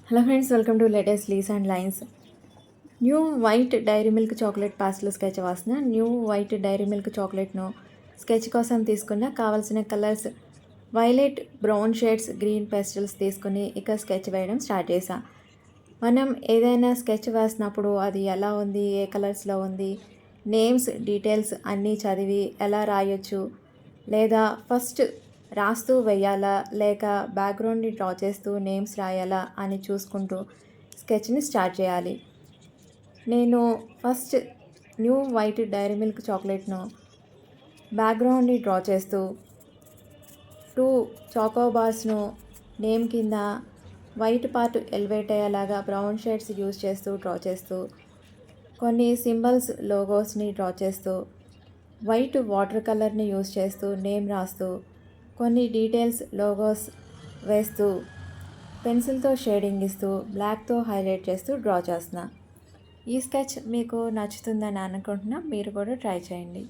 Hello friends, welcome to latest lease and lines. New white Dairy Milk chocolate pastel sketch వాసిన new white Dairy Milk చాక్లెట్ను sketch కోసం తీసుకున్న కావాల్సిన colours violet, brown shades, green pastels తీసుకుని ఇక sketch వేయడం start చేసా. మనం ఏదైనా స్కెచ్ వేసినప్పుడు అది ఎలా ఉంది, ఏ కలర్స్లో ఉంది, నేమ్స్, డీటెయిల్స్ అన్నీ చదివి ఎలా రాయొచ్చు, లేదా ఫస్ట్ రాస్తూ వేయాలా లేక బ్యాక్గ్రౌండ్ని డ్రా చేస్తూ నేమ్స్ రాయాలా అని చూసుకుంటూ స్కెచ్ని స్టార్ట్ చేయాలి. నేను first new white Dairy Milk చాక్లెట్ను బ్యాక్గ్రౌండ్ని డ్రా చేస్తూ 2 చాకోబార్స్ను నేమ్ కింద వైట్ పార్ట్ ఎలివేట్ అయ్యేలాగా బ్రౌన్ షేడ్స్ యూజ్ చేస్తూ డ్రా చేస్తూ, కొన్ని సింబల్స్, లోగోస్ని డ్రా చేస్తూ, వైట్ వాటర్ కలర్ని యూజ్ చేస్తూ నేమ్ రాస్తూ, కొన్ని డీటెయిల్స్, లోగోస్ వేస్తూ, పెన్సిల్తో షేడింగ్ ఇస్తూ, బ్లాక్తో హైలైట్ చేస్తూ డ్రా చేస్తున్నా. ఈ స్కెచ్ మీకు నచ్చుతుందని అనుకుంటున్నా. మీరు కూడా ట్రై చేయండి.